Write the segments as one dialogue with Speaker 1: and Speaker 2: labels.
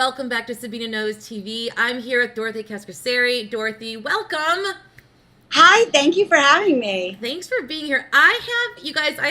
Speaker 1: welcome back to Sabina Knows TV. I'm here with Dorothy Cascerceri. Dorothy, welcome.
Speaker 2: Hi, thank you for having me.
Speaker 1: Thanks for being here. I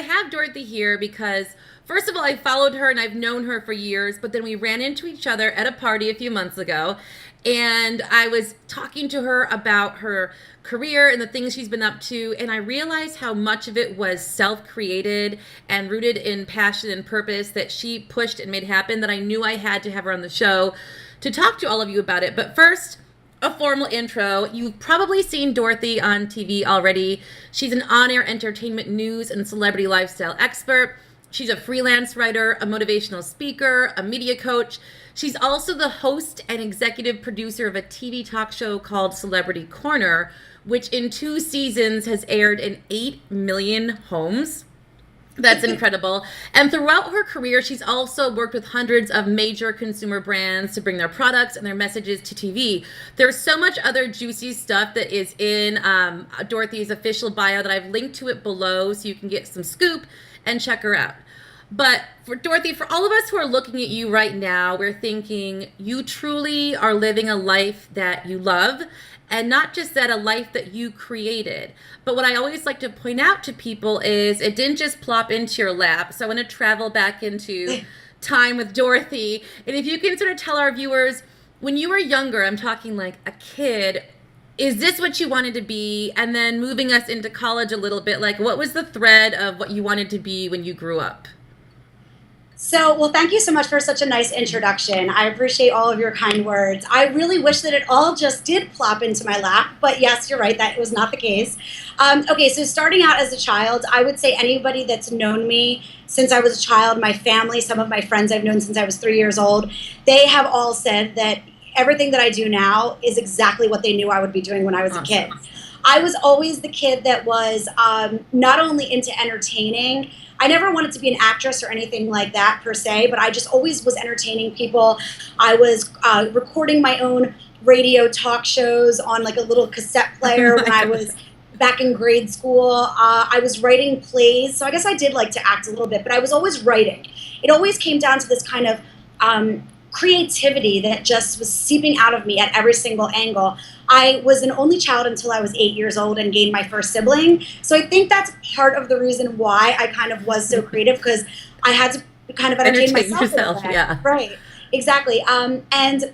Speaker 1: have Dorothy here because, first of all, I followed her and I've known her for years, but then we ran into each other at a party a few months ago, and I was talking to her about her career and the things she's been up to, and I realized how much of it was self-created and rooted in passion and purpose that she pushed and made happen, that I knew I had to have her on the show to talk to all of you about it. But first, a formal intro. You've probably seen Dorothy on TV already. She's an on-air entertainment news and celebrity lifestyle expert. She's a freelance writer, a motivational speaker, a media coach. She's also the host and executive producer of a TV talk show called Celebrity Corner, which in 2 seasons has aired in 8 million homes. That's incredible. And throughout her career, she's also worked with hundreds of major consumer brands to bring their products and their messages to TV. There's so much other juicy stuff that is in Dorothy's official bio that I've linked to it below so you can get some scoop and check her out. But for Dorothy, for all of us who are looking at you right now, we're thinking you truly are living a life that you love, and not just that, a life that you created. But what I always like to point out to people is it didn't just plop into your lap. So I want to travel back into time with Dorothy. And if you can sort of tell our viewers, when you were younger, I'm talking like a kid, is this what you wanted to be? And then moving us into college a little bit, like what was the thread of what you wanted to be when you grew up?
Speaker 2: Well, thank you so much for such a nice introduction. I appreciate all of your kind words. I really wish that it all just did plop into my lap, but yes, you're right, that was not the case. Okay, so starting out as a child, I would say anybody that's known me since I was a child, my family, some of my friends I've known since I was 3 years old, they have all said that everything that I do now is exactly what they knew I would be doing when I was a kid. I was always the kid that was not only into entertaining. I never wanted to be an actress or anything like that per se, but I just always was entertaining people. I was recording my own radio talk shows on like a little cassette player when I was back in grade school. I was writing plays, so I guess I did like to act a little bit, but I was always writing. It always came down to this kind of creativity that just was seeping out of me at every single angle. I was an only child until I was 8 years old and gained my first sibling. So I think that's part of the reason why I kind of was so creative, because I had to kind of entertain myself.
Speaker 1: Yeah.
Speaker 2: Right, exactly. And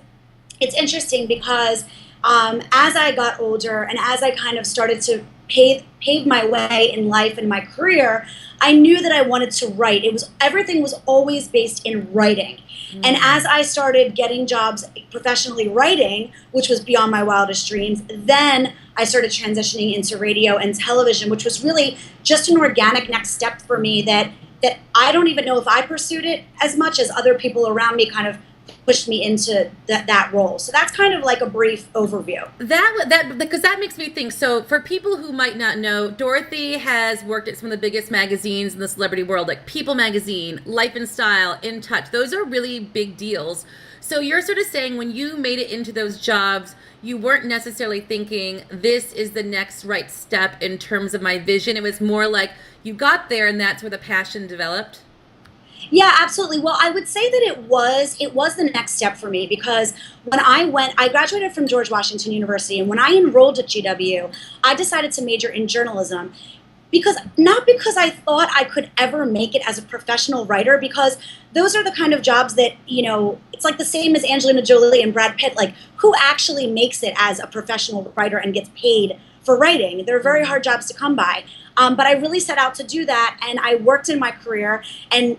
Speaker 2: it's interesting because as I got older and as I kind of started to pave my way in life and my career, I knew that I wanted to write. Everything was always based in writing. And as I started getting jobs professionally writing, which was beyond my wildest dreams, then I started transitioning into radio and television, which was really just an organic next step for me that I don't even know if I pursued it as much as other people around me kind of pushed me into that role. So that's kind of like a brief overview.
Speaker 1: Because that makes me think. So for people who might not know, Dorothy has worked at some of the biggest magazines in the celebrity world, like People Magazine, Life and Style, In Touch. Those are really big deals. So you're sort of saying when you made it into those jobs, you weren't necessarily thinking this is the next right step in terms of my vision. It was more like you got there and that's where the passion developed.
Speaker 2: Yeah, absolutely. Well, I would say that it was the next step for me, because when I graduated from George Washington University, and when I enrolled at GW, I decided to major in journalism, not because I thought I could ever make it as a professional writer, because those are the kind of jobs that, it's like the same as Angelina Jolie and Brad Pitt, like who actually makes it as a professional writer and gets paid for writing. They're very hard jobs to come by. But I really set out to do that, and I worked in my career and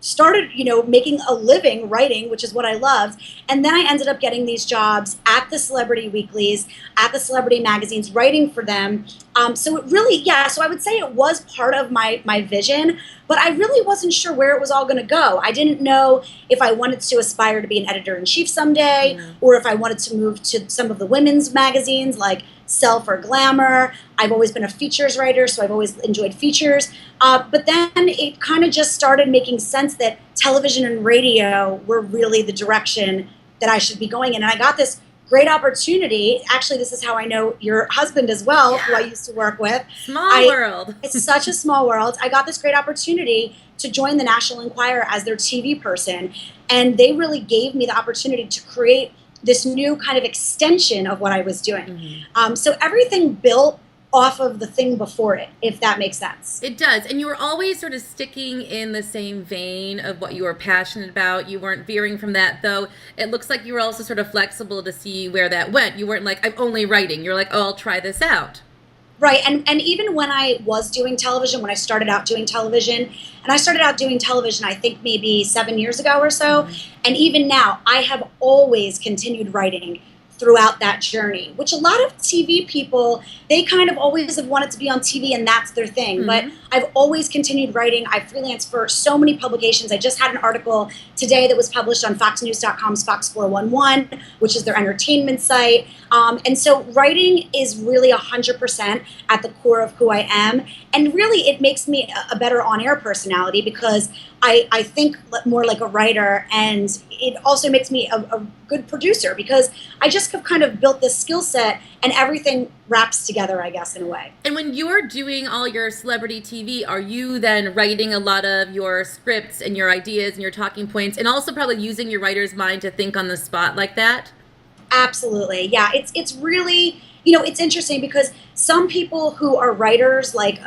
Speaker 2: started, making a living writing, which is what I loved. And then I ended up getting these jobs at the celebrity weeklies, at the celebrity magazines, writing for them. So it really, so I would say it was part of my vision, but I really wasn't sure where it was all going to go. I didn't know if I wanted to aspire to be an editor-in-chief someday, or if I wanted to move to some of the women's magazines like Self or Glamour. I've always been a features writer, so I've always enjoyed features. But then it kind of just started making sense that television and radio were really the direction that I should be going in. And I got this great opportunity. Actually, this is how I know your husband as well, who I used to work with.
Speaker 1: Small world.
Speaker 2: It's such a small world. I got this great opportunity to join the National Enquirer as their TV person. And they really gave me the opportunity to create this new kind of extension of what I was doing.
Speaker 1: Mm-hmm.
Speaker 2: So everything built off of the thing before it, if that makes sense.
Speaker 1: It does. And you were always sort of sticking in the same vein of what you were passionate about. You weren't veering from that, though. It looks like you were also sort of flexible to see where that went. You weren't like, I'm only writing. You're like, oh, I'll try this out.
Speaker 2: Right. And even when I was doing television, when I started out doing television, and I started out doing television, I think maybe 7 years ago or so. Mm-hmm. And even now, I have always continued writing throughout that journey, which a lot of TV people, they kind of always have wanted to be on TV and that's their thing. Mm-hmm. But I've always continued writing. I freelance for so many publications. I just had an article today that was published on FoxNews.com's Fox 411, which is their entertainment site. And so writing is really 100% at the core of who I am. And really, it makes me a better on-air personality because I think more like a writer, and it also makes me a good producer because I just have kind of built this skill set and everything wraps together, I guess, in a way.
Speaker 1: And when you're doing all your celebrity TV, are you then writing a lot of your scripts and your ideas and your talking points and also probably using your writer's mind to think on the spot like that?
Speaker 2: Absolutely. Yeah, it's really, it's interesting because some people who are writers, like,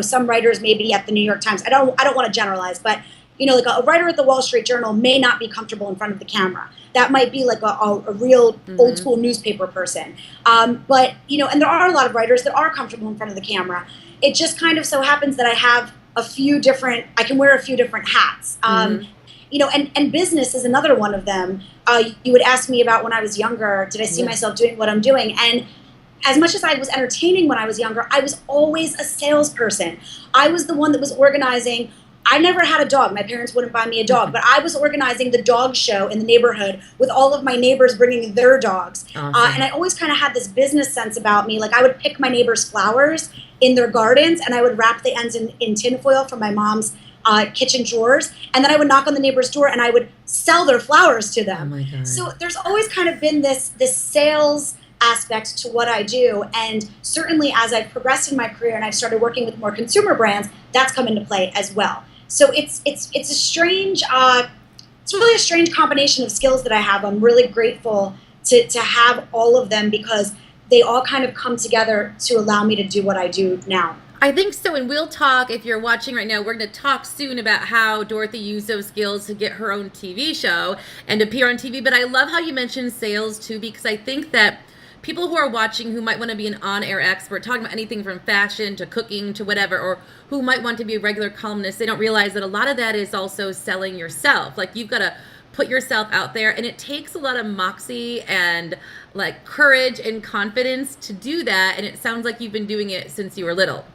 Speaker 2: some writers maybe at the New York Times, I don't want to generalize, but like a writer at the Wall Street Journal may not be comfortable in front of the camera. That might be like a real mm-hmm. old school newspaper person. But, and there are a lot of writers that are comfortable in front of the camera. It just kind of so happens that I have I can wear a few different hats. Mm-hmm. And business is another one of them. You would ask me about when I was younger, did I see myself doing what I'm doing? And as much as I was entertaining when I was younger, I was always a salesperson. I was the one that was organizing. I never had a dog. My parents wouldn't buy me a dog, but I was organizing the dog show in the neighborhood with all of my neighbors bringing their dogs. Awesome. And I always kind of had this business sense about me. Like I would pick my neighbors' flowers in their gardens and I would wrap the ends in tinfoil from my mom's kitchen drawers. And then I would knock on the neighbor's door and I would sell their flowers to them.
Speaker 1: Oh my God.
Speaker 2: So there's always kind of been this sales aspect to what I do. And certainly as I've progressed in my career and I've started working with more consumer brands, that's come into play as well. So it's a strange, it's really a strange combination of skills that I have. I'm really grateful to have all of them because they all kind of come together to allow me to do what I do now.
Speaker 1: I think so, and we'll talk, if you're watching right now, we're going to talk soon about how Dorothy used those skills to get her own TV show and appear on TV. But I love how you mentioned sales too, because I think that people who are watching who might want to be an on-air expert, talking about anything from fashion to cooking to whatever, or who might want to be a regular columnist, they don't realize that a lot of that is also selling yourself. Like you've got to put yourself out there, and it takes a lot of moxie and like courage and confidence to do that. And it sounds like you've been doing it since you were little.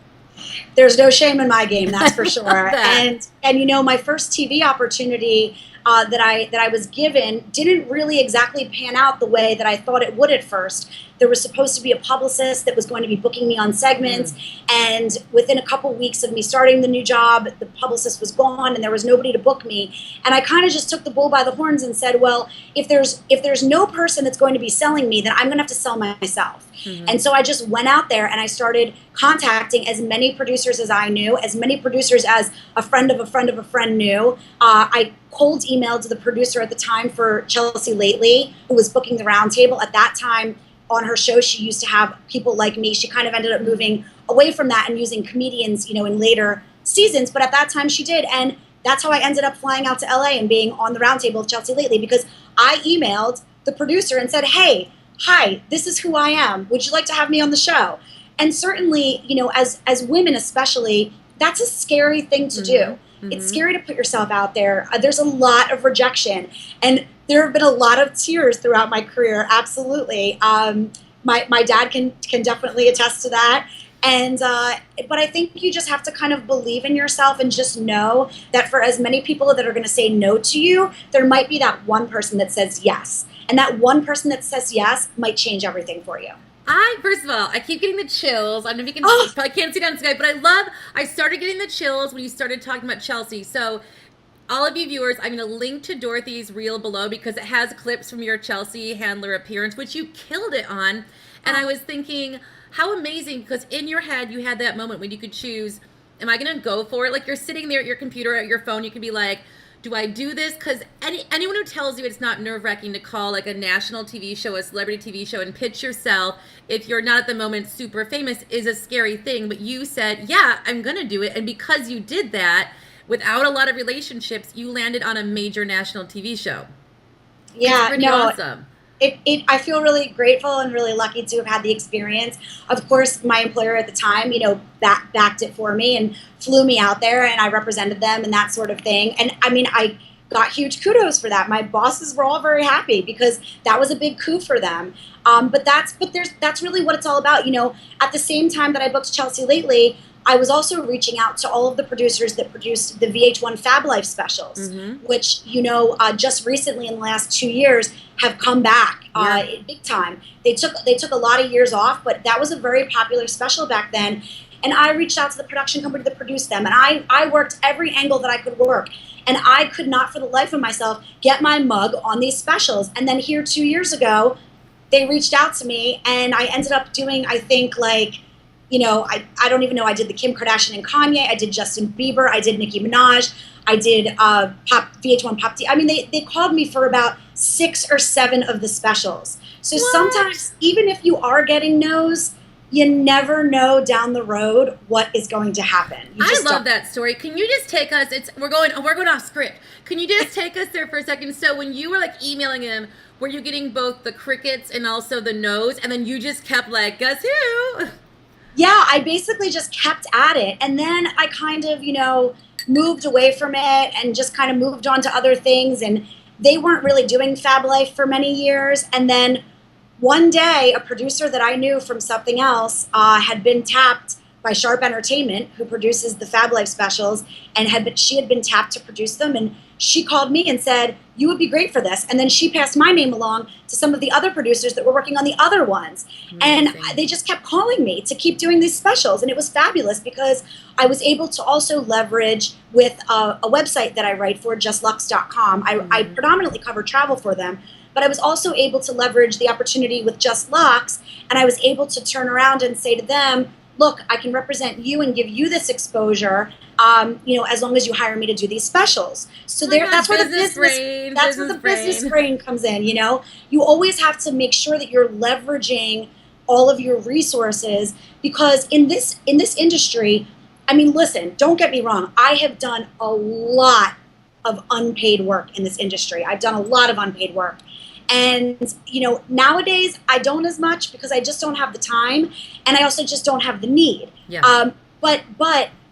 Speaker 2: There's no shame in my game, that's for sure. And my first TV opportunity that I was given didn't really exactly pan out the way that I thought it would at first. There was supposed to be a publicist that was going to be booking me on segments, and within a couple weeks of me starting the new job, the publicist was gone and there was nobody to book me. And I kind of just took the bull by the horns and said, well, if there's no person that's going to be selling me, then I'm going to have to sell myself. Mm-hmm. And so I just went out there and I started contacting as many producers as I knew, as many producers as a friend of a friend of a friend knew. I cold emailed the producer at the time for Chelsea Lately, who was booking the roundtable. At that time, on her show, she used to have people like me. She kind of ended up moving away from that and using comedians, in later seasons. But at that time, she did. And that's how I ended up flying out to LA and being on the roundtable of Chelsea Lately, because I emailed the producer and said, hey, hi, this is who I am. Would you like to have me on the show? And certainly, as women especially, that's a scary thing to do. Mm-hmm. It's scary to put yourself out there. There's a lot of rejection. And there have been a lot of tears throughout my career, absolutely. My dad can definitely attest to that. And but I think you just have to kind of believe in yourself and just know that for as many people that are going to say no to you, there might be that one person that says yes. And that one person that says yes might change everything for you.
Speaker 1: First of all, I keep getting the chills. I don't know if you can probably can't see down Skype, but I started getting the chills when you started talking about Chelsea. So all of you viewers, I'm going to link to Dorothy's reel below because it has clips from your Chelsea handler appearance, which you killed it on. And I was thinking, how amazing, because in your head, you had that moment when you could choose, am I going to go for it? Like you're sitting there at your computer, at your phone, you could be like, do I do this? Because anyone who tells you it's not nerve-wracking to call like a national TV show, a celebrity TV show, and pitch yourself if you're not at the moment super famous is a scary thing. But you said, yeah, I'm going to do it. And because you did that, without a lot of relationships, you landed on a major national TV show.
Speaker 2: Yeah,
Speaker 1: it's pretty awesome.
Speaker 2: I feel really grateful and really lucky to have had the experience. Of course, my employer at the time, backed it for me and flew me out there, and I represented them and that sort of thing. And I mean, I got huge kudos for that. My bosses were all very happy because that was a big coup for them. But that's really what it's all about. At the same time that I booked Chelsea lately, I was also reaching out to all of the producers that produced the VH1 Fab Life specials, which, just recently in the last 2 years have come back big time. They took a lot of years off, but that was a very popular special back then. And I reached out to the production company that produced them, and I worked every angle that I could work. And I could not for the life of myself get my mug on these specials. And then here 2 years ago, they reached out to me, and I ended up doing, I think, I don't even know. I did the Kim Kardashian and Kanye. I did Justin Bieber. I did Nicki Minaj. I did VH1 Pop T. I mean, they called me for about 6 or 7 of the specials. So sometimes, even if you are getting no's, you never know down the road what is going to happen.
Speaker 1: I love that story. Can you just take us? We're going off script. Can you just take us there for a second? So when you were like emailing him, were you getting both the crickets and also the no's, and then you just kept like, guess who?
Speaker 2: Yeah, I basically just kept at it. And then I kind of, moved away from it and just kind of moved on to other things. And they weren't really doing Fab Life for many years. And then one day, a producer that I knew from something else had been tapped by Sharp Entertainment, who produces the Fab Life specials, and she had been tapped to produce them. And she called me and said, you would be great for this. And then she passed my name along to some of the other producers that were working on the other ones. Amazing. And they just kept calling me to keep doing these specials. And it was fabulous because I was able to also leverage with a website that I write for, justlux.com. I predominantly cover travel for them, but I was also able to leverage the opportunity with Just Lux. And I was able to turn around and say to them, look, I can represent you and give you this exposure, as long as you hire me to do these specials. So that's where the business brain comes in. You always have to make sure that you're leveraging all of your resources, because in this industry, I mean, listen, don't get me wrong. I have done a lot of unpaid work in this industry. I've done a lot of unpaid work. And, nowadays I don't as much because I just don't have the time, and I also just don't have the need. Yeah. But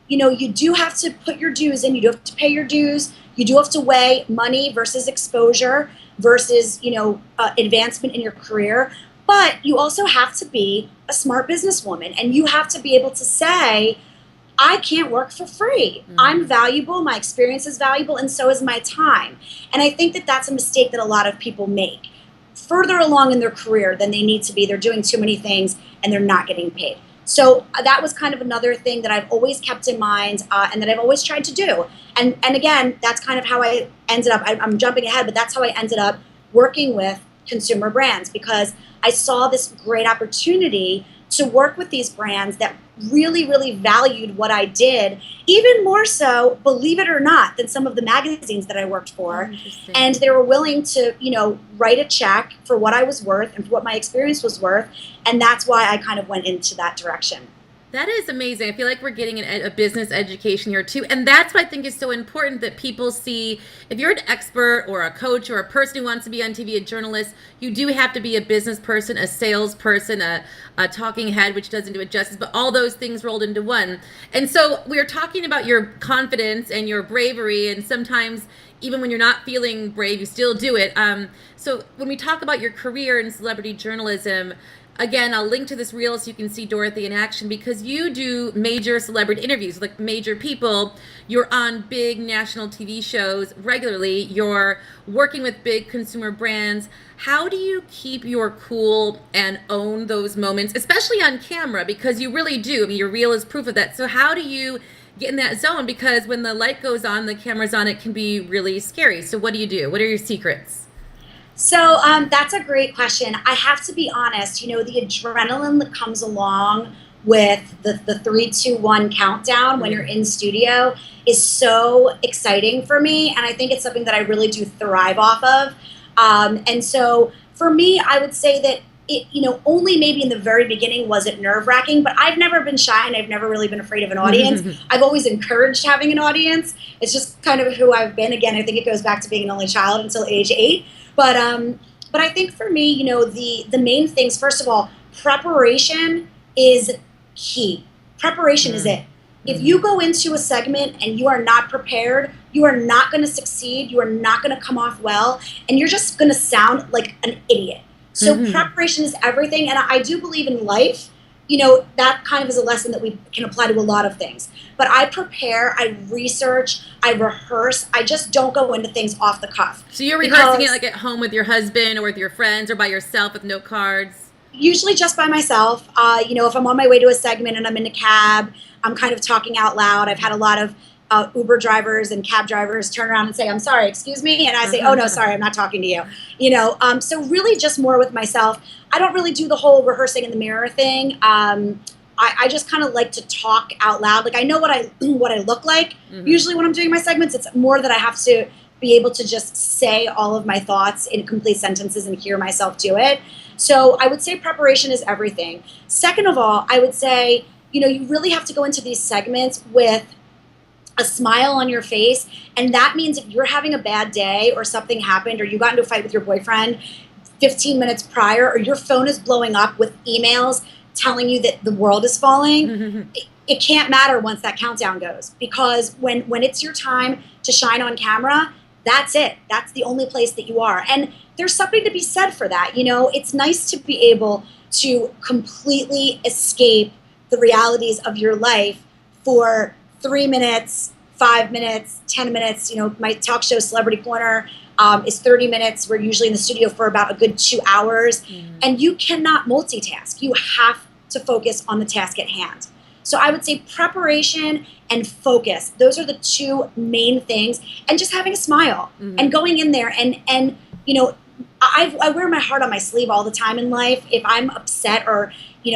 Speaker 2: you do have to put your dues in. You do have to pay your dues. You do have to weigh money versus exposure versus, advancement in your career. But you also have to be a smart businesswoman, and you have to be able to say, I can't work for free. I'm valuable. My experience is valuable, and so is my time. And I think that that's a mistake that a lot of people make. Further along in their career than they need to be, they're doing too many things, and they're not getting paid. So that was kind of another thing that I've always kept in mind, and that I've always tried to do. And again, that's kind of how I ended up. I'm jumping ahead, but that's how I ended up working with consumer brands, because I saw this great opportunity to work with these brands that really, really valued what I did, even more so, believe it or not, than some of the magazines that I worked for. And they were willing to, write a check for what I was worth and for what my experience was worth. And that's why I kind of went into that direction.
Speaker 1: That is amazing. I feel like we're getting a business education here too. And that's what I think is so important, that people see, if you're an expert or a coach or a person who wants to be on TV, a journalist, you do have to be a business person, a salesperson, a talking head, which doesn't do it justice, but all those things rolled into one. And so we were talking about your confidence and your bravery, and sometimes even when you're not feeling brave, you still do it. So when we talk about your career in celebrity journalism, again, I'll link to this reel so you can see Dorothy in action, because you do major celebrity interviews with like major people. You're on big national TV shows regularly. You're working with big consumer brands. How do you keep your cool and own those moments, especially on camera? Because you really do. I mean, your reel is proof of that. So how do you get in that zone, because when the light goes on, the camera's on, it can be really scary. So what do you do? What are your secrets?
Speaker 2: So that's a great question. I have to be honest, the adrenaline that comes along with the 3, 2, 1 countdown when you're in studio is so exciting for me. And I think it's something that I really do thrive off of. And so for me, I would say that only maybe in the very beginning was it nerve-wracking, but I've never been shy and I've never really been afraid of an audience. I've always encouraged having an audience. It's just kind of who I've been. Again, I think it goes back to being an only child until age 8. But I think for me, the main things, first of all, preparation is key. Preparation is it. If you go into a segment and you are not prepared, you are not going to succeed. You are not going to come off well, and you're just going to sound like an idiot. So preparation is everything. And I do believe in life, that kind of is a lesson that we can apply to a lot of things. But I prepare, I research, I rehearse. I just don't go into things off the cuff.
Speaker 1: So you're rehearsing it like at home with your husband or with your friends or by yourself with note cards?
Speaker 2: Usually just by myself. If I'm on my way to a segment and I'm in a cab, I'm kind of talking out loud. I've had a lot of Uber drivers and cab drivers turn around and say, "I'm sorry, excuse me," and I say, "Oh no, sorry, I'm not talking to you." So really just more with myself. I don't really do the whole rehearsing in the mirror thing. I just kind of like to talk out loud. Like I know what I look like. Usually when I'm doing my segments, it's more that I have to be able to just say all of my thoughts in complete sentences and hear myself do it. So I would say preparation is everything. Second of all, I would say, you really have to go into these segments with a smile on your face. And that means if you're having a bad day or something happened or you got into a fight with your boyfriend 15 minutes prior, or your phone is blowing up with emails telling you that the world is falling, it can't matter once that countdown goes, because when it's your time to shine on camera, that's it. That's the only place that you are. And there's something to be said for that. It's nice to be able to completely escape the realities of your life for 3 minutes, 5 minutes, 10 minutes. My talk show Celebrity Corner is 30 minutes. We're usually in the studio for about a good 2 hours. And you cannot multitask. You have to focus on the task at hand. So I would say preparation and focus. Those are the 2 main things. And just having a smile and going in there. And I wear my heart on my sleeve all the time in life. If I'm upset or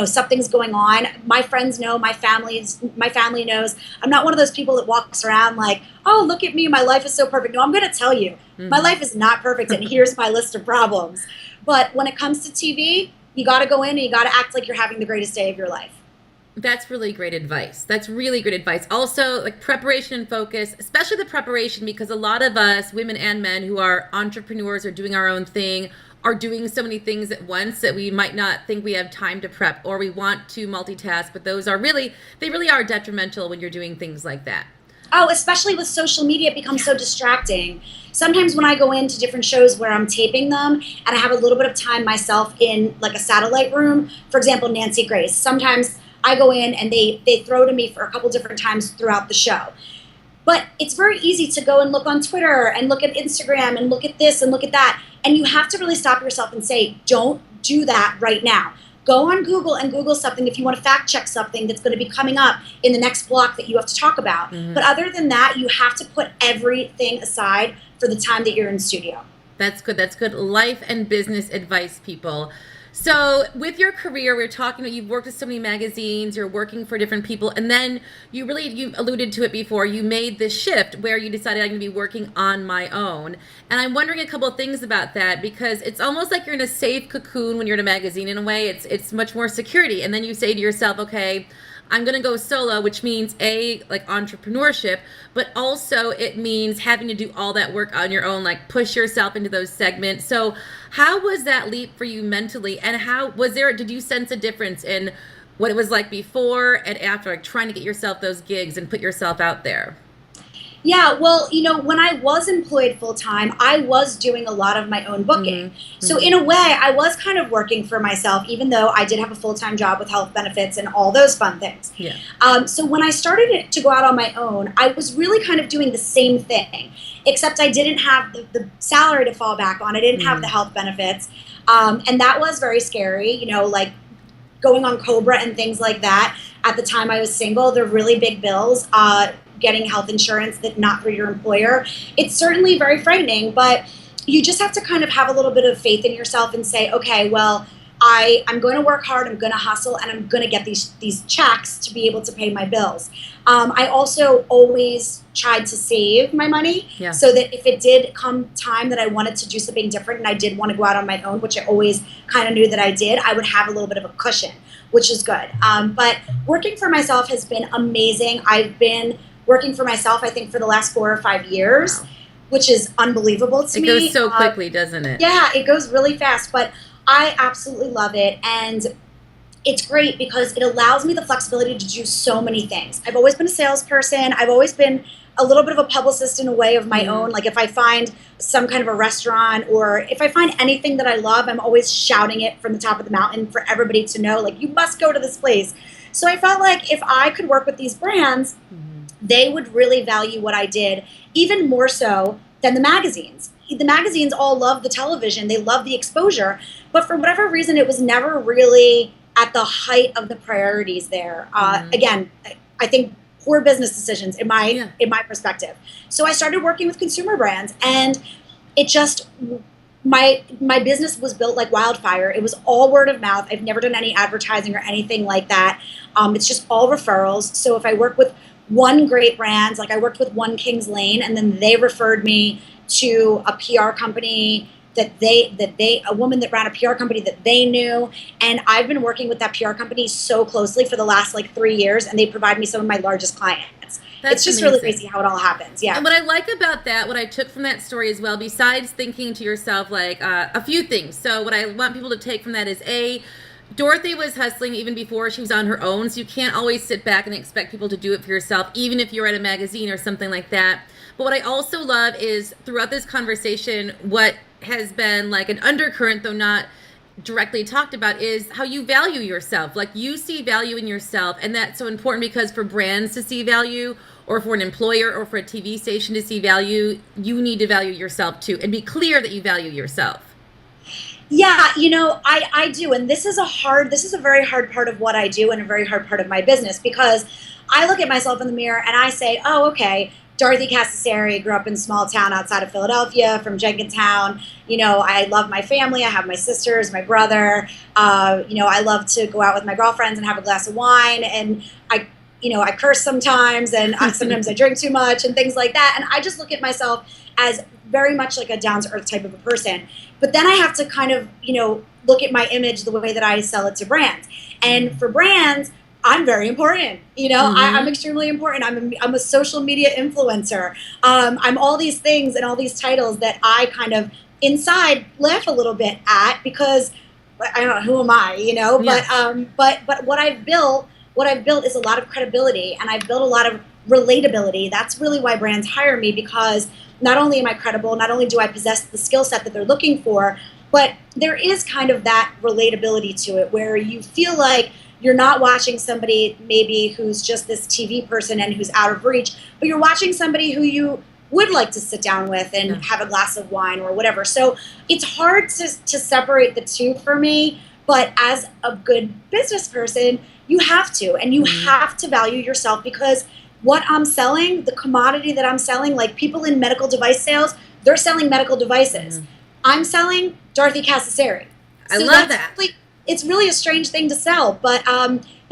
Speaker 2: something's going on, my friends know, my family knows. I'm not one of those people that walks around like, "Oh, look at me, my life is so perfect." No, I'm going to tell you, my life is not perfect, and here's my list of problems. But when it comes to TV, you got to go in and you got to act like you're having the greatest day of your life.
Speaker 1: That's really great advice. That's really great advice. Also, like preparation and focus, especially the preparation, because a lot of us, women and men who are entrepreneurs or doing our own thing, are doing so many things at once that we might not think we have time to prep, or we want to multitask, but they really are detrimental when you're doing things like that.
Speaker 2: Oh, especially with social media, it becomes so distracting. Sometimes when I go into different shows where I'm taping them and I have a little bit of time myself in like a satellite room, for example, Nancy Grace, sometimes I go in and they throw to me for a couple different times throughout the show. But it's very easy to go and look on Twitter and look at Instagram and look at this and look at that. And you have to really stop yourself and say, don't do that right now. Go on Google and Google something if you want to fact check something that's going to be coming up in the next block that you have to talk about. But other than that, you have to put everything aside for the time that you're in studio.
Speaker 1: That's good. That's good life and business advice, people. So with your career, we're talking about, you've worked with so many magazines, you're working for different people, and then you alluded to it before, you made this shift where you decided I'm going to be working on my own. And I'm wondering a couple of things about that, because it's almost like you're in a safe cocoon when you're in a magazine in a way. It's much more security. And then you say to yourself, okay, I'm going to go solo, which means like entrepreneurship, but also it means having to do all that work on your own, like push yourself into those segments. So how was that leap for you mentally? And did you sense a difference in what it was like before and after, like trying to get yourself those gigs and put yourself out there?
Speaker 2: Yeah, well, when I was employed full-time, I was doing a lot of my own booking. So in a way, I was kind of working for myself, even though I did have a full-time job with health benefits and all those fun things.
Speaker 1: Yeah.
Speaker 2: So when I started to go out on my own, I was really kind of doing the same thing, except I didn't have the salary to fall back on. I didn't have the health benefits. And that was very scary, like going on Cobra and things like that. at the time I was single. They're really big bills. Getting health insurance that not through your employer. It's certainly very frightening, but you just have to kind of have a little bit of faith in yourself and say, okay, well, I'm going to work hard, I'm going to hustle, and I'm going to get these checks to be able to pay my bills. I also always tried to save my money so that if it did come time that I wanted to do something different and I did want to go out on my own, which I always kind of knew that I did, I would have a little bit of a cushion, which is good. But working for myself has been amazing. I've been working for myself, I think, for the last 4 or 5 years, which is unbelievable to me.
Speaker 1: It goes so quickly, doesn't it?
Speaker 2: Yeah, it goes really fast, but I absolutely love it. And it's great because it allows me the flexibility to do so many things. I've always been a salesperson. I've always been a little bit of a publicist in a way of my own. Like if I find some kind of a restaurant or if I find anything that I love, I'm always shouting it from the top of the mountain for everybody to know, like, you must go to this place. So I felt like if I could work with these brands, they would really value what I did, even more so than the magazines. The magazines all love the television. They love the exposure. But for whatever reason, it was never really at the height of the priorities there. Again, I think poor business decisions in my perspective. So I started working with consumer brands, and it just, my business was built like wildfire. It was all word of mouth. I've never done any advertising or anything like that. It's just all referrals. So if I work with one great brand, like I worked with One Kings Lane, and then they referred me to a PR company a woman that ran a PR company that they knew. And I've been working with that PR company so closely for the last 3 years, and they provide me some of my largest clients. It's just really crazy how it all happens. Yeah.
Speaker 1: And what I like about that, what I took from that story as well, besides thinking to yourself, a few things. So what I want people to take from that is Dorothy was hustling even before she was on her own, so you can't always sit back and expect people to do it for yourself, even if you're at a magazine or something like that. But what I also love is throughout this conversation, what has been like an undercurrent, though not directly talked about, is how you value yourself. Like you see value in yourself, and that's so important because for brands to see value, or for an employer or for a TV station to see value, you need to value yourself too and be clear that you value yourself.
Speaker 2: Yeah, I do. And this is a very hard part of what I do and a very hard part of my business, because I look at myself in the mirror and I say, oh, okay, Dorothy Cascerceri, grew up in a small town outside of Philadelphia, from Jenkintown. I love my family. I have my sisters, my brother. I love to go out with my girlfriends and have a glass of wine. And I curse sometimes, and sometimes I drink too much and things like that. And I just look at myself as very much like a down-to-earth type of a person. But then I have to kind of, look at my image the way that I sell it to brands. And for brands, I'm very important. I'm extremely important. I'm a social media influencer. I'm all these things and all these titles that I kind of inside laugh a little bit at, because I don't know, who am I, but what I've built is a lot of credibility, and I've built a lot of relatability. That's really why brands hire me, because not only am I credible, not only do I possess the skill set that they're looking for, but there is kind of that relatability to it where you feel like you're not watching somebody maybe who's just this TV person and who's out of reach, but you're watching somebody who you would like to sit down with and have a glass of wine or whatever. So it's hard to separate the two for me, but as a good business person, you have to, and you have to value yourself, because what I'm selling, the commodity that I'm selling, like people in medical device sales, they're selling medical devices. I'm selling Dorothy Cascerceri.
Speaker 1: I love that.
Speaker 2: It's really a strange thing to sell, but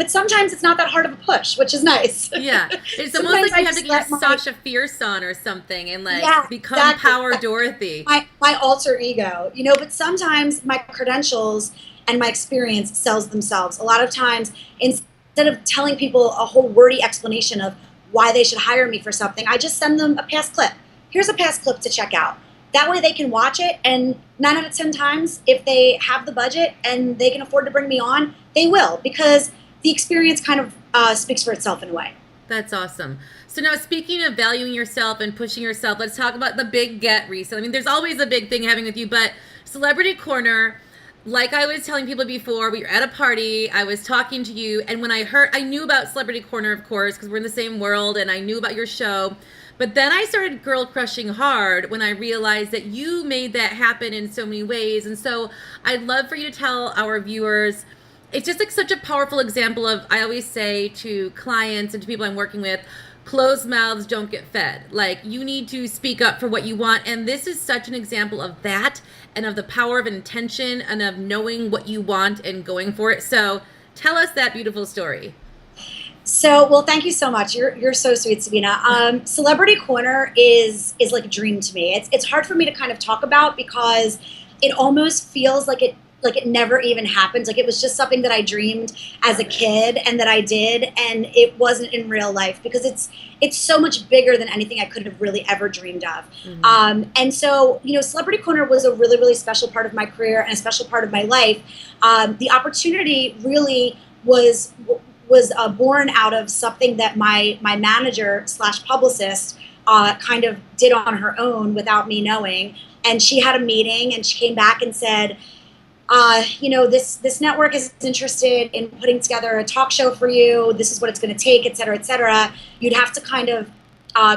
Speaker 2: sometimes it's not that hard of a push, which is nice.
Speaker 1: Yeah, it's almost like you have to get Sasha Fierce on or something and become Power Dorothy.
Speaker 2: My alter ego, but sometimes my credentials and my experience sells themselves. A lot of times, instead of telling people a whole wordy explanation of why they should hire me for something, I just send them a past clip. Here's a past clip to check out. That way they can watch it, and 9 out of 10 times, if they have the budget and they can afford to bring me on, they will, because the experience kind of speaks for itself in a way.
Speaker 1: That's awesome. So now, speaking of valuing yourself and pushing yourself, let's talk about the big get recently. I mean, there's always a big thing happening with you, but Celebrity Corner, like I was telling people before, we were at a party, I was talking to you, and when I knew about Celebrity Corner, of course, because we're in the same world, and I knew about your show. But then I started girl crushing hard when I realized that you made that happen in so many ways. And so I'd love for you to tell our viewers it's just like such a powerful example of, I always say to clients and to people I'm working with, closed mouths don't get fed. Like, you need to speak up for what you want. And this is such an example of that, and of the power of intention, and of knowing what you want and going for it. So tell us that beautiful story.
Speaker 2: So, well, thank you so much. You're so sweet, Sabina. Celebrity Corner is like a dream to me. It's hard for me to kind of talk about because it almost feels like it never even happened. Like, it was just something that I dreamed as a kid and that I did, and it wasn't in real life, because it's so much bigger than anything I could have really ever dreamed of. And so, Celebrity Corner was a really, really special part of my career and a special part of my life. The opportunity really was born out of something that my manager / publicist kind of did on her own without me knowing. And she had a meeting, and she came back and said, this network is interested in putting together a talk show for you. This is what it's going to take, et cetera, et cetera. You'd have to kind of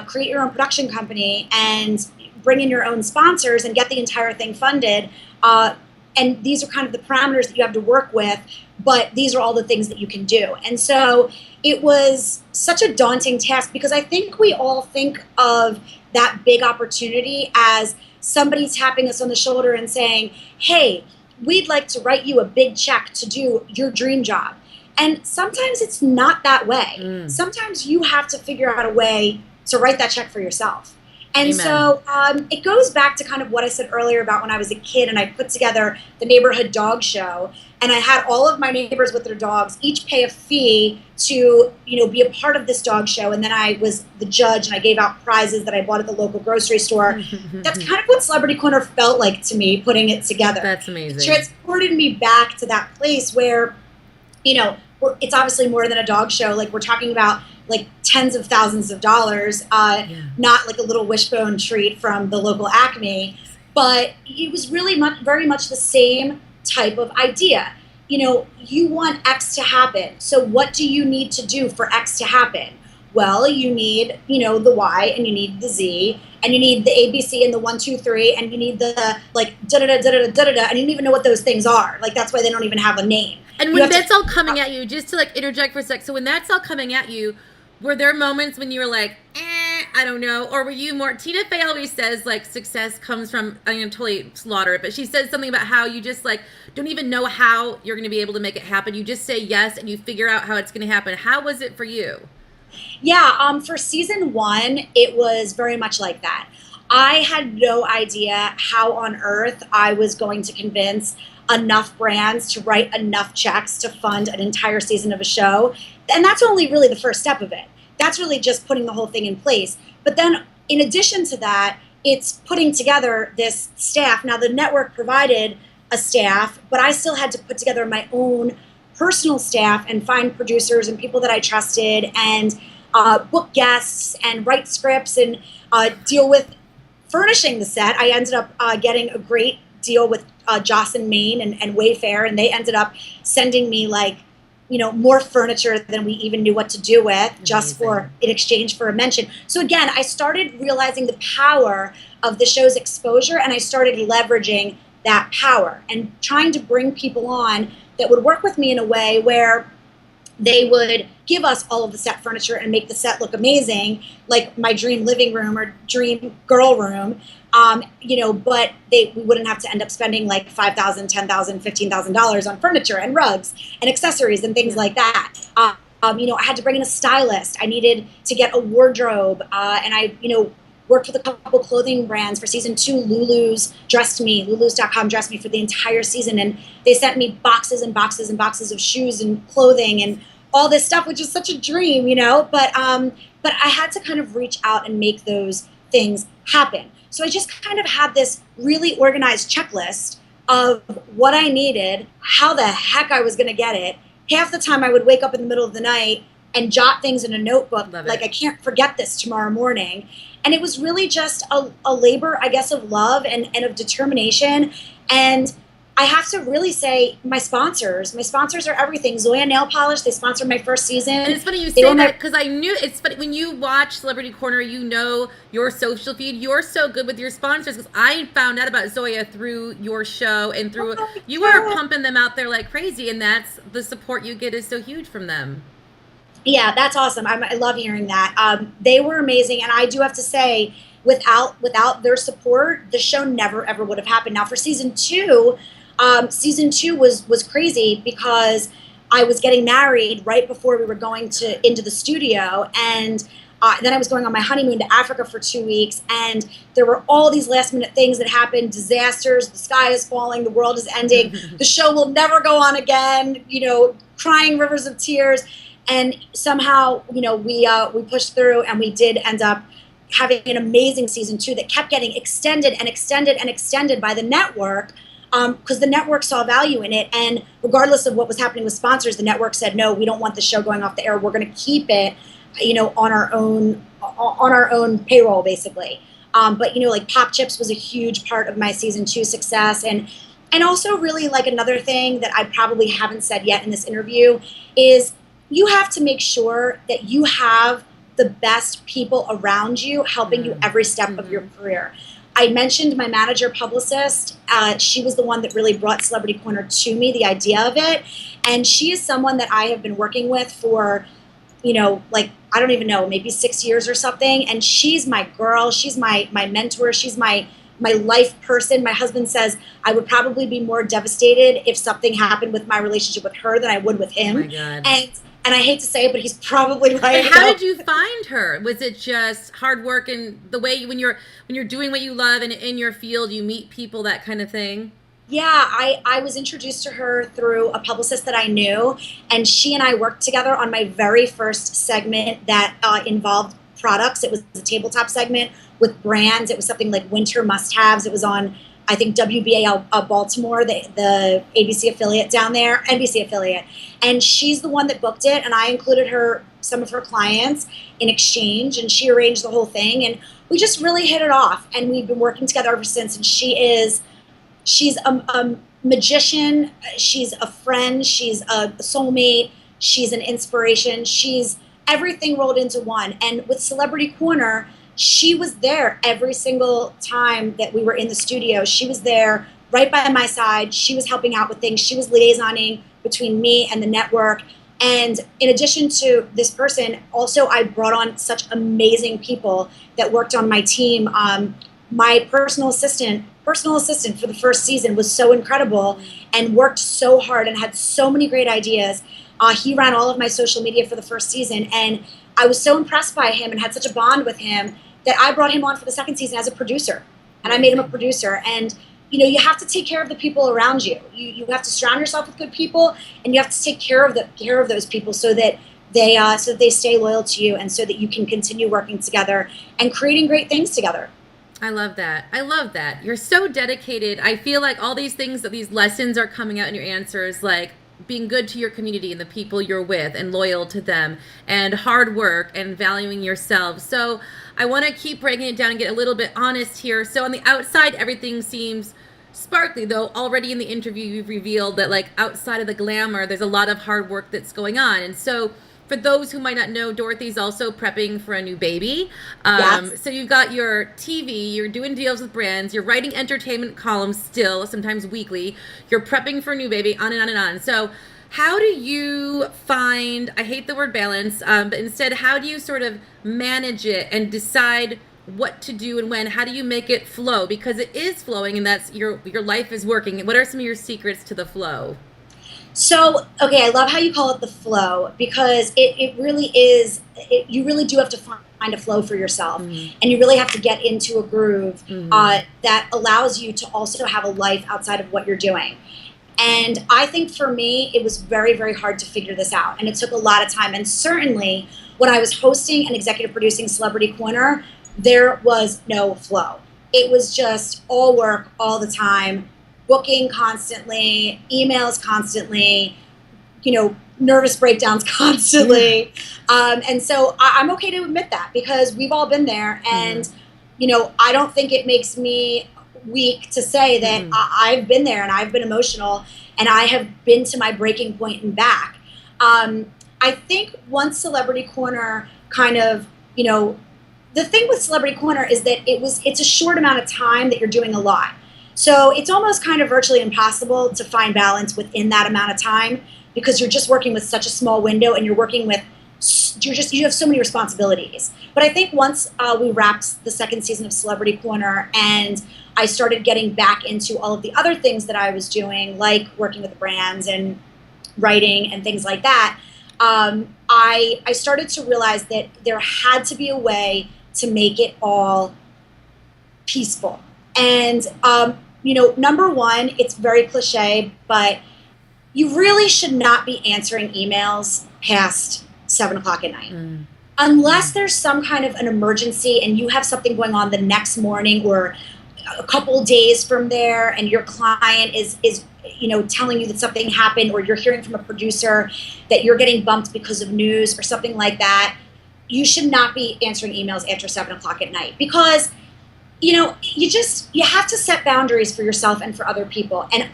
Speaker 2: create your own production company and bring in your own sponsors and get the entire thing funded. And these are kind of the parameters that you have to work with, but these are all the things that you can do. And so it was such a daunting task, because I think we all think of that big opportunity as somebody tapping us on the shoulder and saying, hey, we'd like to write you a big check to do your dream job. And sometimes it's not that way. Sometimes you have to figure out a way to write that check for yourself. And
Speaker 1: Amen.
Speaker 2: So it goes back to kind of what I said earlier about when I was a kid and I put together the neighborhood dog show, and I had all of my neighbors with their dogs each pay a fee to, be a part of this dog show. And then I was the judge, and I gave out prizes that I bought at the local grocery store. That's kind of what Celebrity Corner felt like to me, putting it together.
Speaker 1: That's amazing.
Speaker 2: It transported me back to that place where, it's obviously more than a dog show. Like, we're talking about like tens of thousands of dollars, not like a little wishbone treat from the local Acme, but it was really very much the same type of idea. You want X to happen. So what do you need to do for X to happen? Well, you need, the Y, and you need the Z, and you need the ABC and the 1, 2, 3, and you need the like da-da-da-da-da-da-da, and you don't even know what those things are. Like, that's why they don't even have a name.
Speaker 1: And when that's all coming at you, just to like interject for a sec, so when that's all coming at you, were there moments when you were like, I don't know, or were you more, Tina Fey always says like success comes from, I'm going to totally slaughter it, but she says something about how you just like don't even know how you're going to be able to make it happen. You just say yes and you figure out how it's going to happen. How was it for you?
Speaker 2: Yeah, for season 1, it was very much like that. I had no idea how on earth I was going to convince enough brands to write enough checks to fund an entire season of a show. And that's only really the first step of it. That's really just putting the whole thing in place. But then in addition to that, it's putting together this staff. Now, the network provided a staff, but I still had to put together my own personal staff and find producers and people that I trusted, and book guests and write scripts and deal with furnishing the set. I ended up getting a great deal with Joss and Main and Wayfair, and they ended up sending me like, more furniture than we even knew what to do with, just for in exchange for a mention. So again, I started realizing the power of the show's exposure, and I started leveraging that power and trying to bring people on that would work with me in a way where they would give us all of the set furniture and make the set look amazing, like my dream living room or dream girl room. But we wouldn't have to end up spending like $5,000, $10,000, $15,000 on furniture and rugs and accessories and things like that. I had to bring in a stylist. I needed to get a wardrobe, and I, worked with a couple clothing brands for season 2. Lulus.com dressed me for the entire season, and they sent me boxes and boxes and boxes of shoes and clothing and all this stuff, which is such a dream, But I had to kind of reach out and make those things happen. So I just kind of had this really organized checklist of what I needed, how the heck I was going to get it. Half the time I would wake up in the middle of the night and jot things in a notebook, like I can't forget this tomorrow morning. And it was really just a labor, I guess, of love and of determination. And I have to really say my sponsors. My sponsors are everything. Zoya Nail Polish, they sponsored my first season.
Speaker 1: And it's funny you
Speaker 2: They
Speaker 1: say
Speaker 2: were
Speaker 1: that because I knew it's funny when you watch Celebrity Corner, you know your social feed. You're so good with your sponsors because I found out about Zoya through your show and through
Speaker 2: Oh my
Speaker 1: you were
Speaker 2: God.
Speaker 1: pumping them out there like crazy, and that's the support you get is so huge from them.
Speaker 2: Yeah, that's awesome. I love hearing that. They were amazing, and I do have to say, without their support, the show never ever would have happened. Now for season two was crazy because I was getting married right before we were going to into the studio, and then I was going on my honeymoon to Africa for 2 weeks, and there were all these last minute things that happened, disasters. The sky is falling, the world is ending, the show will never go on again. Crying rivers of tears, and somehow we pushed through, and we did end up having an amazing season two that kept getting extended and extended and extended by the network, because the network saw value in it. And regardless of what was happening with sponsors, the network said, no, we don't want the show going off the air. We're going to keep it, on our own payroll, basically. But like Pop Chips was a huge part of my season two success, and also really like another thing that I probably haven't said yet in this interview is you have to make sure that you have the best people around you helping you every step of your career. I mentioned my manager publicist. She was the one that really brought Celebrity Corner to me, the idea of it. And she is someone that I have been working with for, like, I don't even know, maybe 6 years or something. And she's my girl. She's my mentor. She's my life person. My husband says I would probably be more devastated if something happened with my relationship with her than I would with him.
Speaker 1: Oh my God.
Speaker 2: And I hate to say it, but he's probably right.
Speaker 1: And how did you find her? Was it just hard work and the way when you're doing what you love and in your field, you meet people, that kind of thing?
Speaker 2: Yeah, I was introduced to her through a publicist that I knew, and she and I worked together on my very first segment that involved products. It was a tabletop segment with brands. It was something like winter must-haves. It was on, I think, WBAL Baltimore, the ABC affiliate down there, NBC affiliate. And she's the one that booked it, and I included some of her clients in exchange, and she arranged the whole thing. And we just really hit it off, and we've been working together ever since. And she's a magician, she's a friend, she's a soulmate, she's an inspiration, she's everything rolled into one. And with Celebrity Corner, she was there every single time that we were in the studio. She was there right by my side. She was helping out with things. She was liaisoning between me and the network. And in addition to this person, also I brought on such amazing people that worked on my team. My personal assistant for the first season was so incredible and worked so hard and had so many great ideas. He ran all of my social media for the first season, and I was so impressed by him and had such a bond with him that I brought him on for the second season as a producer, and I made him a producer. And you have to take care of the people around you. You have to surround yourself with good people, and you have to take care of those people so that they stay loyal to you, and so that you can continue working together and creating great things together.
Speaker 1: I love that. I love that. You're so dedicated. I feel like all these things, these lessons are coming out in your answers, like being good to your community and the people you're with and loyal to them, and hard work and valuing yourself. So I want to keep breaking it down and get a little bit honest here. So on the outside, everything seems sparkly, though already in the interview you've revealed that like outside of the glamour, there's a lot of hard work that's going on. And so for those who might not know, Dorothy's also prepping for a new baby.
Speaker 2: Yes.
Speaker 1: So you've got your TV, you're doing deals with brands, you're writing entertainment columns still, sometimes weekly, you're prepping for a new baby, on and on and on. So how do you find, I hate the word balance, but instead, how do you sort of manage it and decide what to do and when? How do you make it flow? Because it is flowing, and that's your life is working. What are some of your secrets to the flow?
Speaker 2: So, okay, I love how you call it the flow, because it really is, you really do have to find a flow for yourself. And you really have to get into a groove that allows you to also have a life outside of what you're doing. And I think for me, it was very, very hard to figure this out. And it took a lot of time. And certainly when I was hosting and executive producing Celebrity Corner, there was no flow. It was just all work all the time, booking constantly, emails constantly, nervous breakdowns constantly. And so I'm okay to admit that, because we've all been there. And, I don't think it makes me week to say that I've been there and I've been emotional and I have been to my breaking point and back. I think once Celebrity Corner kind of, the thing with Celebrity Corner is that it's a short amount of time that you're doing a lot. So it's almost kind of virtually impossible to find balance within that amount of time because you're just working with such a small window and you're working with, you have so many responsibilities. But I think once we wrapped the second season of Celebrity Corner and I started getting back into all of the other things that I was doing, like working with the brands and writing and things like that, I started to realize that there had to be a way to make it all peaceful. And, number one, it's very cliche, but you really should not be answering emails past 7 o'clock at night. Unless there's some kind of an emergency and you have something going on the next morning or a couple days from there and your client is telling you that something happened or you're hearing from a producer that you're getting bumped because of news or something like that, you should not be answering emails after 7 o'clock at night because you have to set boundaries for yourself and for other people. And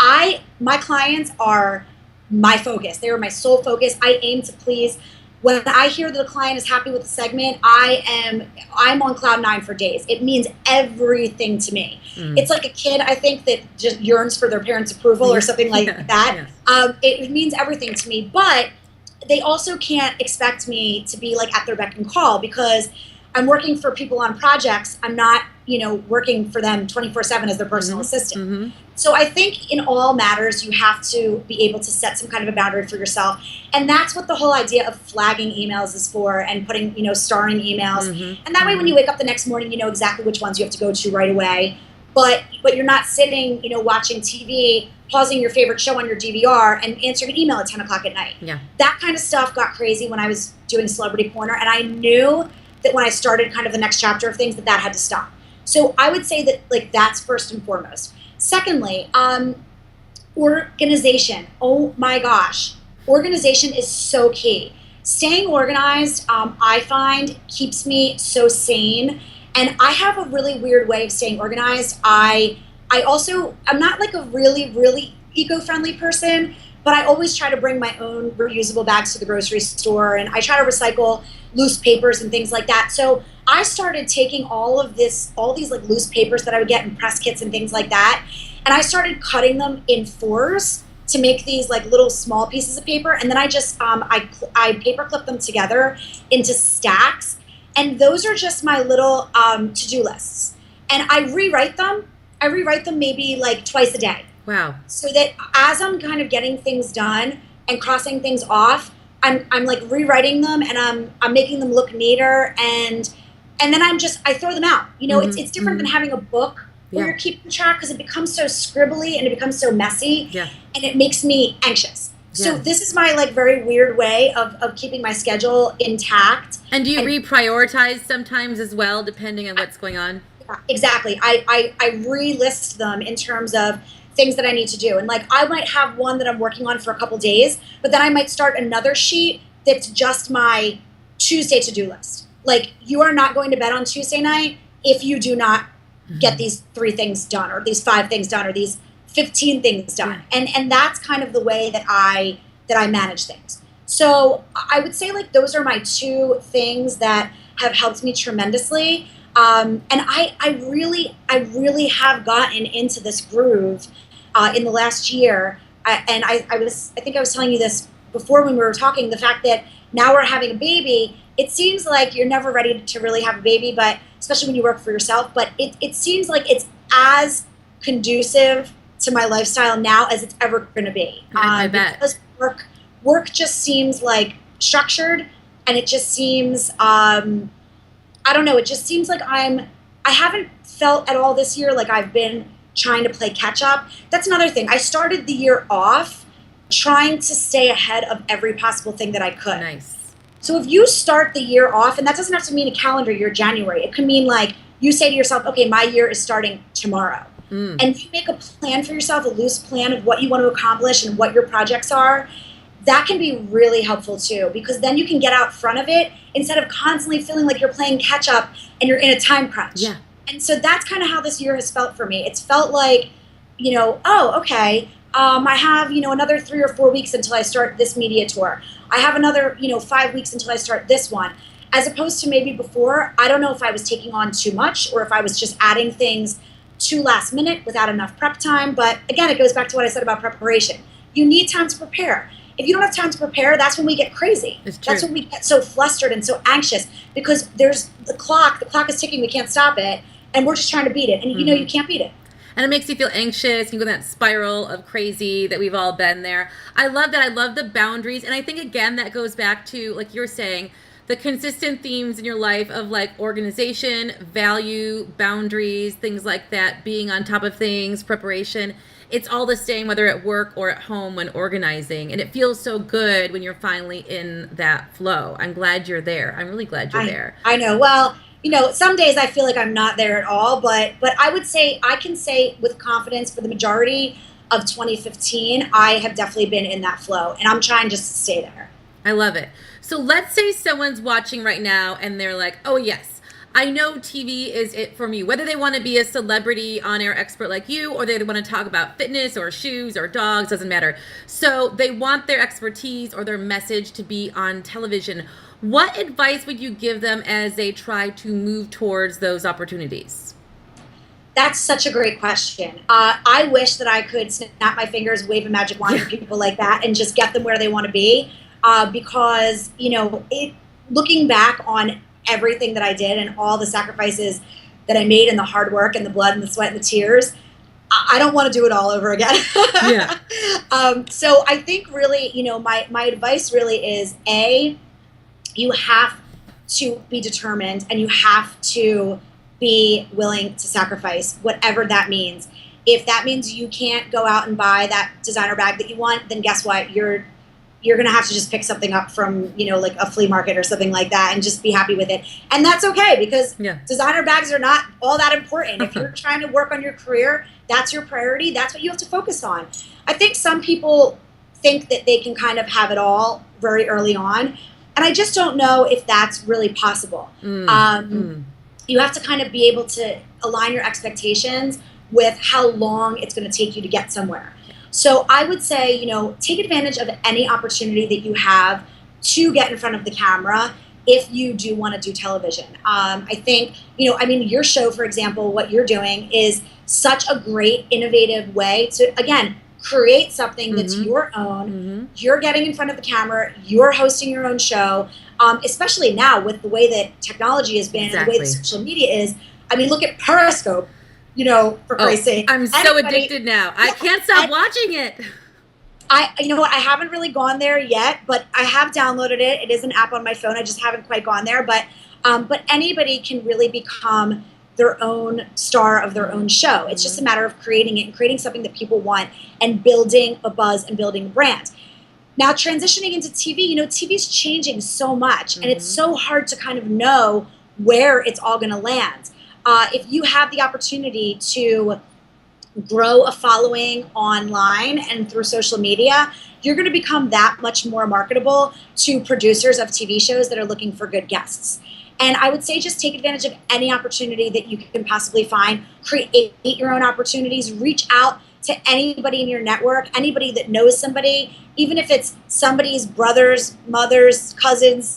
Speaker 2: my clients are my focus. They are my sole focus. I aim to please. When I hear that a client is happy with the segment, I'm on cloud 9 for days. It means everything to me. It's like a kid, I think, that just yearns for their parents' approval or something like that. Yeah. It means everything to me. But they also can't expect me to be like at their beck and call because I'm working for people on projects. I'm not, working for them 24/7 as their personal assistant. So I think in all matters, you have to be able to set some kind of a boundary for yourself. And that's what the whole idea of flagging emails is for and putting, starring emails. And that way when you wake up the next morning, you know exactly which ones you have to go to right away. But you're not sitting, watching TV, pausing your favorite show on your DVR and answering an email at 10 o'clock at night. Yeah. That kind of stuff got crazy when I was doing Celebrity Corner. And I knew that when I started kind of the next chapter of things that had to stop. So I would say that that's first and foremost. Secondly, organization. Oh my gosh. Organization is so key. Staying organized, I find, keeps me so sane. And I have a really weird way of staying organized. I'm not like a really, really eco-friendly person, but I always try to bring my own reusable bags to the grocery store, and I try to recycle loose papers and things like that. So I started taking all these like loose papers that I would get in press kits and things like that, and I started cutting them in fours to make these like little small pieces of paper, and then I just I paper clip them together into stacks, and those are just my little to-do lists. And I rewrite them maybe like twice a day. Wow. So that as I'm kind of getting things done and crossing things off, I'm like rewriting them and I'm making them look neater and then I throw them out. It's different than having a book where you're keeping track because it becomes so scribbly and it becomes so messy and it makes me anxious. So this is my like very weird way of keeping my schedule intact.
Speaker 1: And do you reprioritize sometimes as well, depending on what's going on?
Speaker 2: Yeah, exactly. I relist them in terms of things that I need to do. And like I might have one that I'm working on for a couple days, but then I might start another sheet that's just my Tuesday to-do list. Like you are not going to bed on Tuesday night if you do not get these 3 things done or these 5 things done or these 15 things done. And that's kind of the way that I manage things. So I would say like those are my 2 things that have helped me tremendously. And I really have gotten into this groove in the last year. I think I was telling you this before when we were talking, the fact that now we're having a baby, it seems like you're never ready to really have a baby, but especially when you work for yourself, but it seems like it's as conducive to my lifestyle now as it's ever going to be.
Speaker 1: I bet.
Speaker 2: Because work just seems like structured and it just seems, I don't know, it just seems like I haven't felt at all this year like I've been trying to play catch up. That's another thing. I started the year off trying to stay ahead of every possible thing that I could.
Speaker 1: Nice.
Speaker 2: So if you start the year off, and that doesn't have to mean a calendar year, January, it could mean like you say to yourself, okay, my year is starting tomorrow. And you make a plan for yourself, a loose plan of what you want to accomplish and what your projects are. That can be really helpful too, because then you can get out front of it instead of constantly feeling like you're playing catch up and you're in a time crunch. Yeah. And so that's kind of how this year has felt for me. It's felt like, oh, okay, I have, another 3 or 4 weeks until I start this media tour. I have another, 5 weeks until I start this one. As opposed to maybe before, I don't know if I was taking on too much or if I was just adding things too last minute without enough prep time. But again, it goes back to what I said about preparation. You need time to prepare. If you don't have time to prepare, that's when we get crazy. That's when we get so flustered and so anxious because there's the clock is ticking, we can't stop it, and we're just trying to beat it. And you can't beat it.
Speaker 1: And it makes you feel anxious. You go in that spiral of crazy that we've all been there. I love that. I love the boundaries. And I think, again, that goes back to, like you're saying, the consistent themes in your life of like organization, value, boundaries, things like that, being on top of things, preparation. It's all the same whether at work or at home when organizing. And it feels so good when you're finally in that flow. I'm glad you're there. I'm really glad you're there.
Speaker 2: I know. Well, some days I feel like I'm not there at all, but I would say I can say with confidence for the majority of 2015, I have definitely been in that flow, and I'm trying just to stay there.
Speaker 1: I love it. So let's say someone's watching right now and they're like, oh yes, I know TV is it for me, whether they want to be a celebrity on-air expert like you, or they want to talk about fitness or shoes or dogs, doesn't matter. So they want their expertise or their message to be on television. What advice would you give them as they try to move towards those opportunities?
Speaker 2: That's such a great question. I wish that I could snap my fingers, wave a magic wand for people like that and just get them where they want to be. Because, looking back on everything that I did and all the sacrifices that I made and the hard work and the blood and the sweat and the tears, I don't want to do it all over again.
Speaker 1: Yeah.
Speaker 2: So I think really, my advice really is you have to be determined and you have to be willing to sacrifice whatever that means. If that means you can't go out and buy that designer bag that you want, then guess what? You're going to have to just pick something up from, like a flea market or something like that and just be happy with it. And that's okay because designer bags are not all that important. If you're trying to work on your career, that's your priority. That's what you have to focus on. I think some people think that they can kind of have it all very early on. And I just don't know if that's really possible. You have to kind of be able to align your expectations with how long it's going to take you to get somewhere. So I would say, take advantage of any opportunity that you have to get in front of the camera if you do want to do television. I think, your show, for example, what you're doing is such a great, innovative way to, again, create something that's your own. You're getting in front of the camera. You're hosting your own show, especially now with the way that technology has been and the way that social media is. I mean, look at Periscope. For Christ's sake.
Speaker 1: I'm so addicted now. I can't stop watching it.
Speaker 2: You know what? I haven't really gone there yet, but I have downloaded it. It is an app on my phone. I just haven't quite gone there. But anybody can really become their own star of their own show. It's just a matter of creating it and creating something that people want and building a buzz and building a brand. Now, transitioning into TV, TV's changing so much, and it's so hard to kind of know where it's all going to land. If you have the opportunity to grow a following online and through social media, you're going to become that much more marketable to producers of TV shows that are looking for good guests. And I would say just take advantage of any opportunity that you can possibly find. Create your own opportunities. Reach out to anybody in your network, anybody that knows somebody, even if it's somebody's brother's, mother's, cousin's,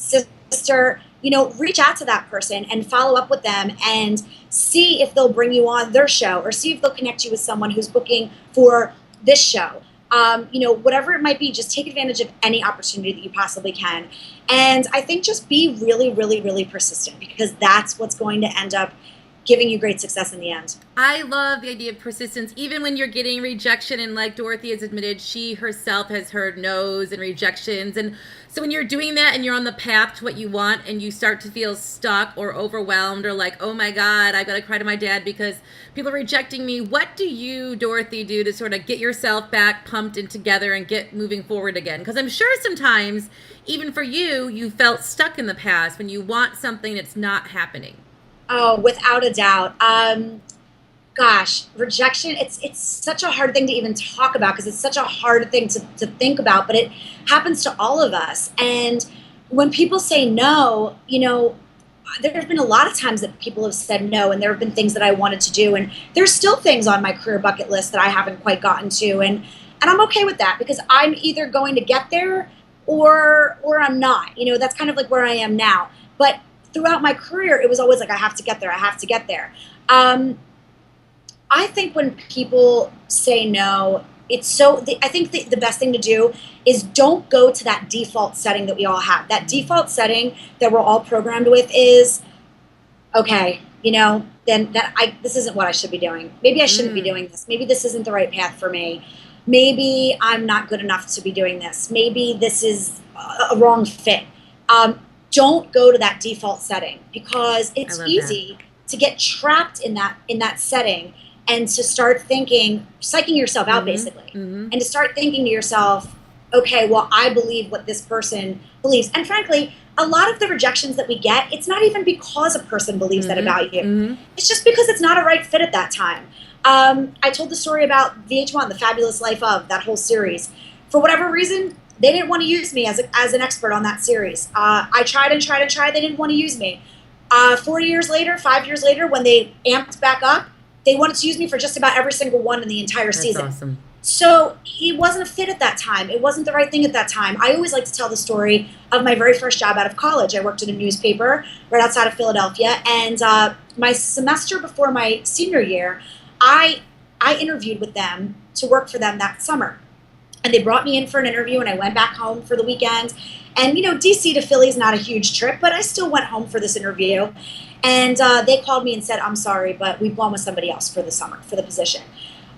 Speaker 2: sister. Reach out to that person and follow up with them and see if they'll bring you on their show or see if they'll connect you with someone who's booking for this show. Whatever it might be, just take advantage of any opportunity that you possibly can. And I think just be really, really, really persistent because that's what's going to end up giving you great success in the end.
Speaker 1: I love the idea of persistence, even when you're getting rejection. And like Dorothy has admitted, she herself has heard no's and rejections. And so when you're doing that and you're on the path to what you want and you start to feel stuck or overwhelmed or like, oh my God, I got to cry to my dad because people are rejecting me. What do you, Dorothy, do to sort of get yourself back pumped and together and get moving forward again? Because I'm sure sometimes, even for you, you felt stuck in the past when you want something that's not happening.
Speaker 2: Oh, without a doubt. Rejection, it's such a hard thing to even talk about because it's such a hard thing to think about, but it happens to all of us. And when people say no, there's been a lot of times that people have said no, and there have been things that I wanted to do, and there's still things on my career bucket list that I haven't quite gotten to, and I'm okay with that because I'm either going to get there or I'm not. You know, that's kind of like where I am now. But throughout my career, it was always like I have to get there. I have to get there. I think when people say no, I think the best thing to do is don't go to that default setting that we all have. That default setting that we're all programmed with is, okay, you know, this isn't what I should be doing. Maybe I shouldn't be doing this. Maybe this isn't the right path for me. Maybe I'm not good enough to be doing this. Maybe this is a wrong fit. Don't go to that default setting because it's easy to get trapped in that setting and to start thinking, psyching yourself out basically, and to start thinking to yourself, okay, well, I believe what this person believes. And frankly, a lot of the rejections that we get, it's not even because a person believes that about you. It's just because it's not a right fit at that time. I told the story about VH1, The Fabulous Life of, that whole series. For whatever reason, they didn't want to use me as an expert on that series. I tried and tried and tried. They didn't want to use me. 4 years later, 5 years later, when they amped back up, they wanted to use me for just about every single one in the entire season.
Speaker 1: Awesome.
Speaker 2: So it wasn't a fit at that time. It wasn't the right thing at that time. I always like to tell the story of my very first job out of college. I worked in a newspaper right outside of Philadelphia. And my semester before my senior year, I interviewed with them to work for them that summer. And they brought me in for an interview, and I went back home for the weekend. And, you know, DC to Philly is not a huge trip, but I still went home for this interview. And they called me and said, I'm sorry, but we've gone with somebody else for the summer, for the position.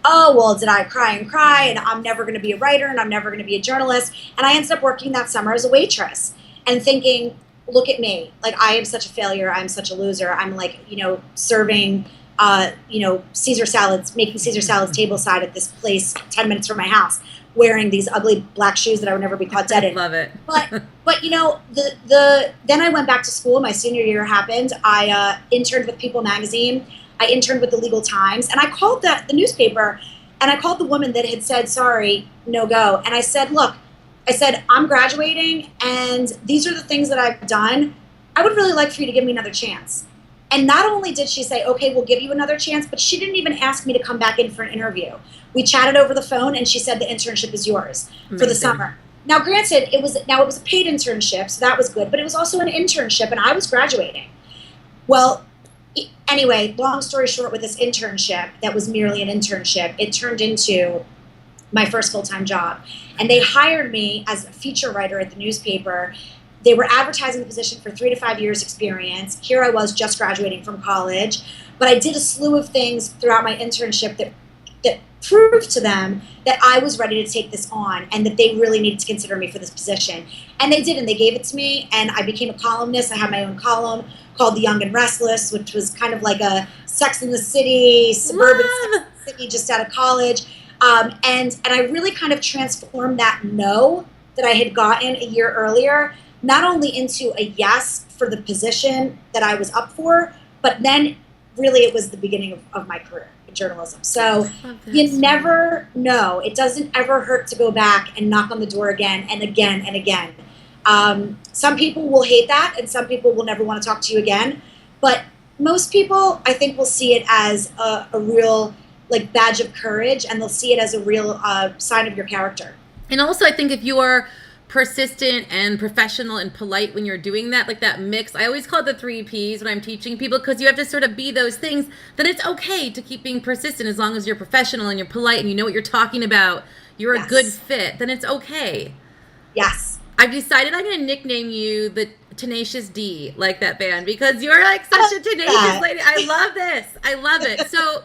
Speaker 2: Oh, well, did I cry and cry, and I'm never going to be a writer, and I'm never going to be a journalist. And I ended up working that summer as a waitress and thinking, look at me. Like, I am such a failure. I'm such a loser. I'm like, you know, serving, Caesar salads, making Caesar salads tableside at this place 10 minutes from my house, wearing these ugly black shoes that I would never be caught dead in.
Speaker 1: Love it.
Speaker 2: But you know, then I went back to school. My senior year happened. I interned with People magazine. I interned with the Legal Times, and I called the newspaper, and I called the woman that had said, sorry, no go. And I said, look, I'm graduating, and these are the things that I've done. I would really like for you to give me another chance. And not only did she say, okay, we'll give you another chance, but she didn't even ask me to come back in for an interview. We chatted over the phone, and she said the internship is yours for the summer. Now, granted, it was a paid internship, so that was good, but it was also an internship, and I was graduating. Well, anyway, long story short, with this internship that was merely an internship, it turned into my first full-time job. And they hired me as a feature writer at the newspaper. They were advertising the position for 3 to 5 years experience. Here I was just graduating from college. But I did a slew of things throughout my internship that proved to them that I was ready to take this on and that they really needed to consider me for this position. And they did, and they gave it to me, and I became a columnist. I had my own column called The Young and Restless, which was kind of like a Sex in the City, suburban Sex in the City, just out of college. And I really kind of transformed that no that I had gotten a year earlier, not only into a yes for the position that I was up for, but then really it was the beginning of my career in journalism. So you never know. It doesn't ever hurt to go back and knock on the door again and again and again. Some people will hate that, and some people will never want to talk to you again. But most people, I think, will see it as a real like badge of courage, and they'll see it as a real sign of your character.
Speaker 1: And also, I think if you are persistent and professional and polite when you're doing that, like that mix, I always call it the 3 Ps when I'm teaching people, because you have to sort of be those things, then it's okay to keep being persistent as long as you're professional and you're polite and you know what you're talking about, you're a good fit, then it's okay.
Speaker 2: Yes.
Speaker 1: I've decided I'm going to nickname you the Tenacious D, like that band, because you're like such a tenacious lady. I love this. I love it. So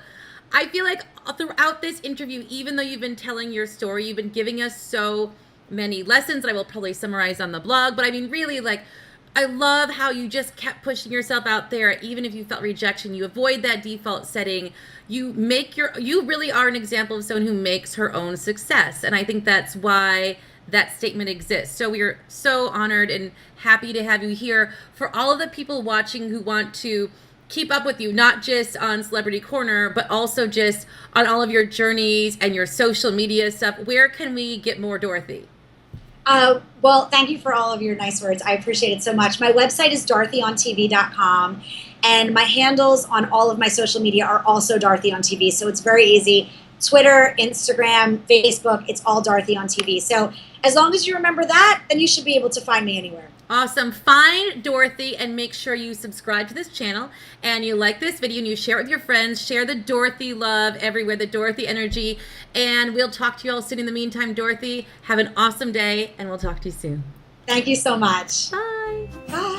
Speaker 1: I feel like throughout this interview, even though you've been telling your story, you've been giving us so many lessons that I will probably summarize on the blog. But I mean, really, like, I love how you just kept pushing yourself out there. Even if you felt rejection, you avoid that default setting. You really are an example of someone who makes her own success. And I think that's why that statement exists. So we are so honored and happy to have you here. For all of the people watching who want to keep up with you, not just on Celebrity Corner, but also just on all of your journeys and your social media stuff, where can we get more Dorothy?
Speaker 2: Well, thank you for all of your nice words. I appreciate it so much. My website is DorothyOnTV.com, and my handles on all of my social media are also Dorothy on TV. So it's very easy. Twitter, Instagram, Facebook, it's all Dorothy on TV. So as long as you remember that, then you should be able to find me anywhere.
Speaker 1: Awesome. Find Dorothy and make sure you subscribe to this channel and you like this video and you share it with your friends. Share the Dorothy love everywhere, the Dorothy energy. And we'll talk to you all soon. In the meantime, Dorothy, have an awesome day and we'll talk to you soon.
Speaker 2: Thank you so much.
Speaker 1: Bye.
Speaker 2: Bye.